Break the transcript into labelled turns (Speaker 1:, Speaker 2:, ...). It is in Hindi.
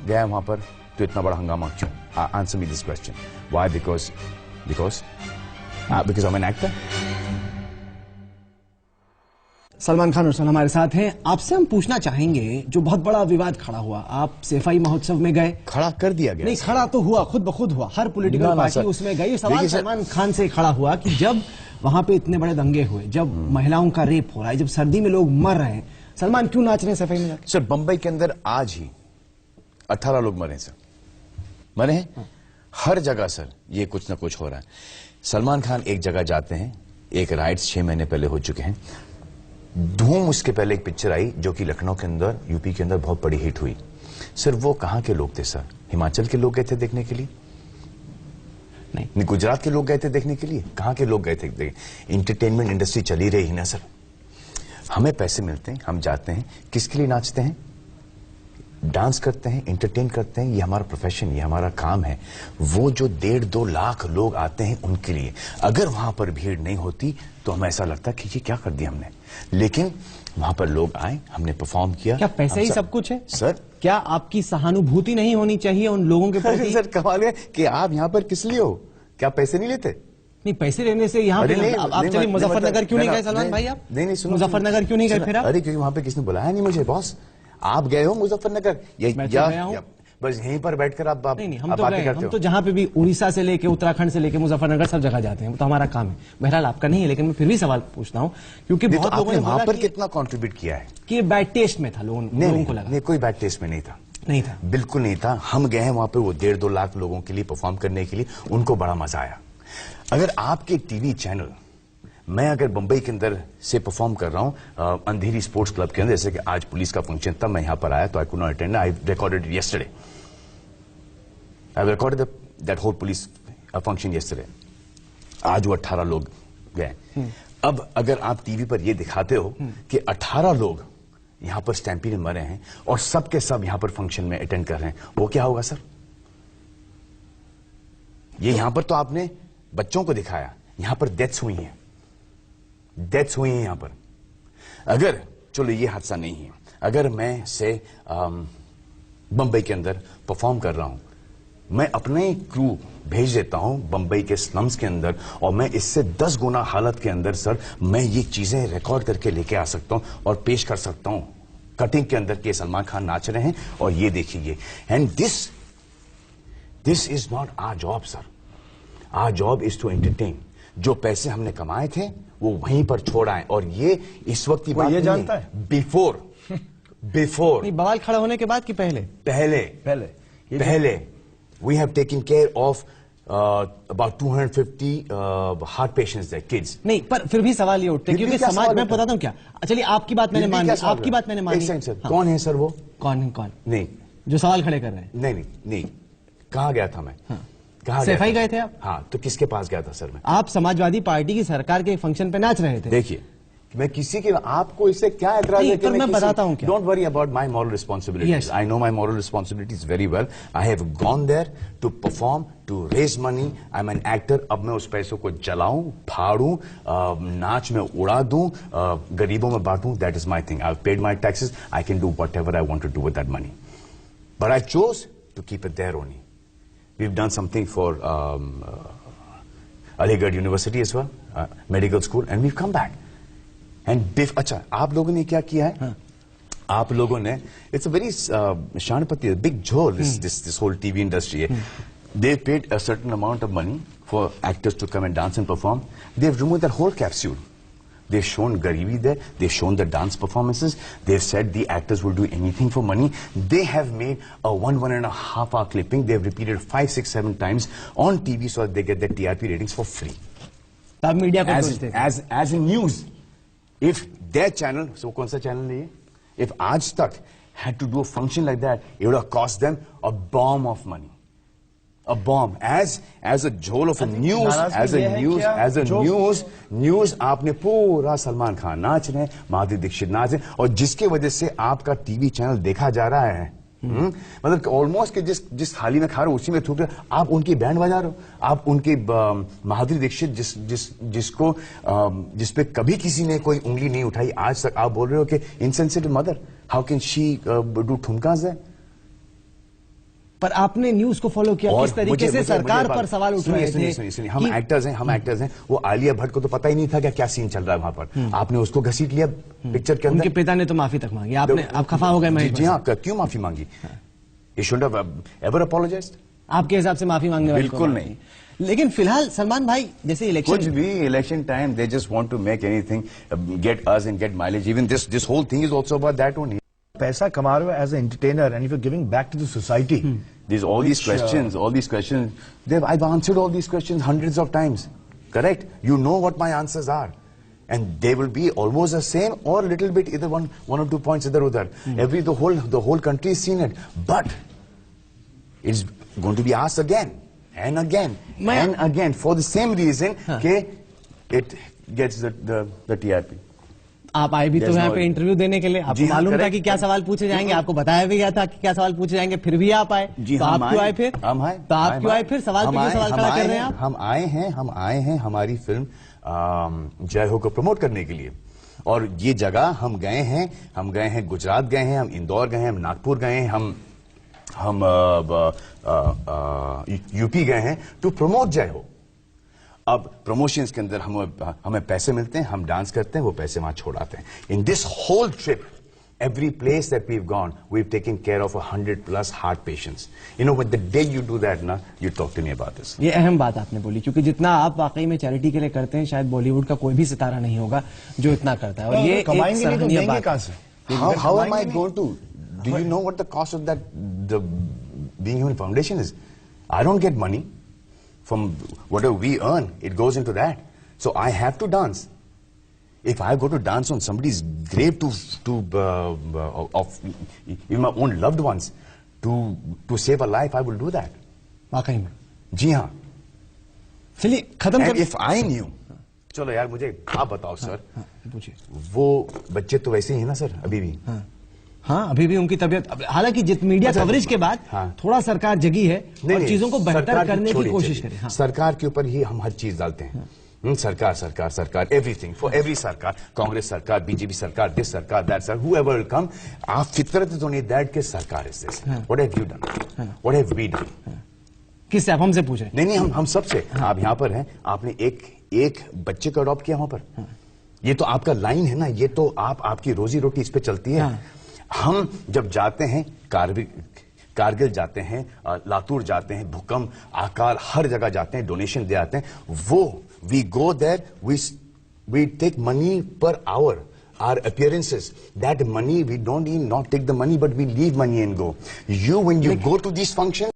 Speaker 1: गया वहां पर तो इतना बड़ा हंगामा क्यों? Answer me this question. Why? Because I am an actor.
Speaker 2: Salman Khan और हमारे साथ हैं. आपसे हम पूछना चाहेंगे, जो बहुत बड़ा विवाद खड़ा हुआ, आप सैफई महोत्सव में गए.
Speaker 1: खड़ा कर दिया गया.
Speaker 2: नहीं, खड़ा तो हुआ, खुद ब खुद हुआ. हर पॉलिटिकल पार्टी उसमें गई. सवाल सलमान खान से खड़ा हुआ कि जब वहां पे इतने बड़े दंगे हुए, जब महिलाओं का रेप हो रहा है, जब सर्दी में लोग मर रहे हैं, सलमान क्यों नाच रहे हैं सैफई में?
Speaker 1: सर, बंबई के अंदर आज ही 18 लोग मरे सर. मरे हैं. हर जगह सर ये कुछ ना कुछ हो रहा है. सलमान खान एक जगह जाते हैं, एक राइट्स 6 महीने पहले हो चुके हैं. धूम उसके पहले एक पिक्चर आई जो कि लखनऊ के अंदर, यूपी के अंदर बहुत बड़ी हिट हुई. सर वो कहां के लोग थे सर? हिमाचल के लोग गए थे देखने के लिए? नहीं. गुजरात के लोग गए थे देखने के लिए? कहां के लोग गए थे? इंटरटेनमेंट इंडस्ट्री चली रही ना सर. हमें पैसे मिलते हैं, हम जाते हैं, किसके लिए नाचते हैं? डांस करते हैं, एंटरटेन करते हैं. ये हमारा प्रोफेशन, ये हमारा काम है. वो जो 1.5-2 लाख लोग आते हैं उनके लिए, अगर वहां पर भीड़ नहीं होती तो हमें ऐसा लगता कि ये क्या कर दिया हमने. लेकिन वहां पर लोग आए, हमने परफॉर्म किया.
Speaker 2: क्या पैसे ही सब कुछ है
Speaker 1: सर? क्या
Speaker 2: आपकी सहानुभूति नहीं होनी चाहिए उन लोगों के प्रति?
Speaker 1: सर कमाल है कि आप यहाँ पर किस लिए हो? क्या पैसे नहीं लेते?
Speaker 2: नहीं, पैसे लेने से यहाँ पे आप चलिए मुजफ्फरनगर क्यों नहीं गए सलमान भाई? आप
Speaker 1: नहीं सुनो,
Speaker 2: मुजफ्फरनगर क्यों नहीं गए फिर आप?
Speaker 1: अरे क्योंकि वहां पे किसने बुलाया नहीं मुझे बॉस. आप गए हो मुजफ्फरनगर? बस यहीं पर बैठकर आप
Speaker 2: नहीं, हम तो गए. हम तो जहां पे भी उड़ीसा से लेके उत्तराखंड से लेके मुजफ्फरनगर सब जगह जाते हैं. तो हमारा काम है. बहरहाल आपका नहीं है, लेकिन मैं फिर भी सवाल पूछता हूं क्योंकि बहुत लोगों ने
Speaker 1: वहां पर कितना कंट्रीब्यूट किया है
Speaker 2: कि बैड टेस्ट में था लोगों को लगा.
Speaker 1: नहीं, कोई बैड टेस्ट में नहीं था.
Speaker 2: नहीं था,
Speaker 1: बिल्कुल नहीं था. हम गए हैं वहां पे वो 1.5-2 लाख लोगों के लिए परफॉर्म करने के लिए. उनको बड़ा मजा आया. अगर आपके टीवी चैनल, मैं अगर बंबई के अंदर से परफॉर्म कर रहा हूं अंधेरी स्पोर्ट्स क्लब के अंदर, जैसे कि आज पुलिस का फंक्शन था, मैं यहां पर आया तो I could not attend. I recorded yesterday. I recorded that whole police function yesterday. आज वो 18 लोग गए. अब अगर आप टीवी पर ये दिखाते हो कि 18 लोग यहां पर स्टैम्पीड में मरे हैं और सब के सब यहां पर फंक्शन में अटेंड कर रहे हैं, वो क्या होगा सर? ये यहां पर तो आपने बच्चों को दिखाया, यहां पर डेथ्स हुई हैं. डेथ्स हुई हैं यहां पर. अगर चलो ये हादसा नहीं है, अगर मैं से बंबई के अंदर परफॉर्म कर रहा हूं, मैं अपने क्रू भेज देता हूं बंबई के स्लम्स के अंदर और मैं इससे 10 गुना हालत के अंदर सर मैं ये चीजें रिकॉर्ड करके लेके आ सकता हूं और पेश कर सकता हूं कटिंग के अंदर के सलमान खान नाच रहे हैं और ये देखिए. And this is not our job sir. Our job is to entertain. जो पैसे हमने कमाए थे वो वहीं पर छोड़ आए. और ये इस वक्त की बात
Speaker 2: ये जानता है
Speaker 1: बिफोर
Speaker 2: बवाल खड़ा होने के बाद कि
Speaker 1: पहले we have taken care of about 250 heart patients there, kids.
Speaker 2: नहीं, पर फिर भी सवाल ये उठते हैं क्योंकि समाज में बताता हूँ क्या. चलिए आपकी बात मैंने मान ली. आपकी बात मैंने मान ली.
Speaker 1: सर कौन है सर वो?
Speaker 2: कौन
Speaker 1: नहीं,
Speaker 2: जो सवाल खड़े कर रहे हैं.
Speaker 1: नहीं. कहाँ गया था मैं? कहाँ
Speaker 2: सैफई गए थे आप?
Speaker 1: हाँ, तो किसके पास गया था सर मैं?
Speaker 2: आप समाजवादी पार्टी की सरकार के फंक्शन पे नाच रहे थे.
Speaker 1: देखिए, मैं किसी के, आपको इससे क्या एतराज है?
Speaker 2: मैं बताता हूं क्या.
Speaker 1: Don't worry about my moral responsibilities. I know my moral responsibilities very well. I have gone there to perform, to raise money. I am an actor. अब मैं उस पैसों को जलाऊं, फाड़ूं, नाच में उड़ा दूं, गरीबों में बांटूं. That is my thing. I paid my taxes. I can do whatever I want to do with that money. But I chose to keep it there only. We've done something for Aligarh University as well, medical school, and we've come back. And अच्छा, आप लोगों ने क्या किया है? आप लोगों ने, it's a very शानपति, big झोल, this whole TV industry. They paid a certain amount of money for actors to come and dance and perform. They've removed that whole capsule. They've shown Garibi there. They've shown the dance performances. They've said the actors will do anything for money. They have made a 1.5 hour clipping. They've repeated 5, 6, 7 times on TV so that they get their TRP ratings for free.
Speaker 2: Media
Speaker 1: as in news. If their channel, so कौन सा channel है ये? If Aaj Tak had to do a function like that, it would have cost them a bomb of money. A bomb. As a झोल of a news, news आपने पूरा सलमान खान नाच रहे हैं, माधुरी दीक्षित नाच रहे हैं, और जिसके वजह से आपका टीवी चैनल देखा जा रहा है. मतलब ऑलमोस्ट कि जिस थाली में खा रहे हो उसी में थूक रहे हो. आप उनकी बैंड बजा रहे हो. आप उनकी माधुरी दीक्षित जिस पे कभी किसी ने कोई उंगली नहीं उठाई आज तक, आप बोल रहे हो कि insensitive mother, how can she do ठुमकास है?
Speaker 2: पर आपने न्यूज को फॉलो किया, किस तरीके से सरकार पर सवाल उठ रहे थे।
Speaker 1: सुनिए, हम एक्टर्स हैं, वो आलिया भट्ट को तो पता ही नहीं था क्या सीन चल रहा है वहां पर। आपने उसको घसीट लिया पिक्चर के अंदर।
Speaker 2: उनके पिता ने तो माफी तक मांगी, आप खफा हो गए महेश?
Speaker 1: जी हाँ, क्यों माफी मांगी? He should have ever apologized?
Speaker 2: आपके हिसाब से माफी मांगने वाले
Speaker 1: बिल्कुल नहीं।
Speaker 2: लेकिन फिलहाल सलमान भाई जैसे
Speaker 1: कुछ भी election time they just want to make anything, get us and get mileage. Even this whole thing is also about that only.
Speaker 3: पैसा कमा रहे हो as a entertainer and if you giving back to the society.
Speaker 1: all these questions, I've answered all these questions hundreds of times. Correct? You know what my answers are. And they will be almost the same or a little bit either one or two points either udhar. The whole country has seen it. But it's going to be asked again and again and again for the same reason that it gets the TRP.
Speaker 2: आप आए भी तो यहाँ पे इंटरव्यू देने के लिए, आपको मालूम था कि क्या सवाल पूछे जाएंगे, आपको बताया भी गया था कि क्या सवाल पूछे जाएंगे, फिर भी आप आए। तो आप क्यों आए फिर?
Speaker 1: हम आए।
Speaker 2: तो आप क्यों आए फिर? सवाल पे सवाल खड़ा कर रहे हैं आप?
Speaker 1: हम आए हैं हमारी फिल्म जय हो को प्रमोट करने के लिए। और ये जगह हम गए हैं गुजरात गए हैं, हम इंदौर गए हैं, हम नागपुर गए हैं, हम यूपी गए हैं टू प्रमोट जय हो। अब प्रमोशंस के अंदर हमें पैसे मिलते हैं, हम डांस करते हैं, वो पैसे वहां छोड़ाते हैं। In this whole trip, every place that we've gone, we've taken care of 100+ heart patients. You know, when the day you do that, na, you talk to me about this.
Speaker 2: ये अहम बात आपने बोली, क्योंकि जितना आप वाकई में चैरिटी के लिए करते हैं, शायद बॉलीवुड का कोई भी सितारा नहीं होगा जो इतना करता है। और ये
Speaker 3: कमाएंगे नहीं तो देंगे कहां से?
Speaker 1: How am I going to? Do you know what the cost of the Being Human Foundation is? I don't get money from whatever we earn. It goes into that. So I have to dance. If I go to dance on somebody's grave of even my own loved ones to save a life, I will do that.
Speaker 2: वाकई में?
Speaker 1: जी हाँ।
Speaker 2: चलिए खत्म कर।
Speaker 1: If I knew, चलो यार मुझे आप बताओ सर।
Speaker 2: पूछिए।
Speaker 1: वो बच्चे तो वैसे ही है ना सर अभी भी?
Speaker 2: हाँ, अभी भी उनकी तबीयत, हालांकि जित मीडिया कवरेज के बाद थोड़ा सरकार जगी है और चीजों को बेहतर करने की कोशिश करे।
Speaker 1: सरकार के ऊपर ही हम हर चीज डालते हैं। सरकार, एवरीथिंग, फॉर एवरी सरकार, कांग्रेस सरकार, बीजेपी सरकार, दिस सरकार, दैट सरकार, whoever will come, आप फितरत तो नहीं दैट के सरकार is this. What have you done? What have we done?
Speaker 2: किससे? आप हमसे पूछ रहे?
Speaker 1: नहीं, हम सबसे। आप यहाँ पर हैं, आपने एक बच्चे को अडॉप्ट किया वहां पर। ये तो आपका लाइन है ना, ये तो आपकी रोजी रोटी इस पे चलती है। हम जब जाते हैं कारगिल जाते हैं, लातूर जाते हैं, भूकंप, आकाल, हर जगह जाते हैं, डोनेशन दे आते हैं। वो we go there, we take money पर our, our appearances, that money we don't even not take the money, but we leave money and go. You when you go to these functions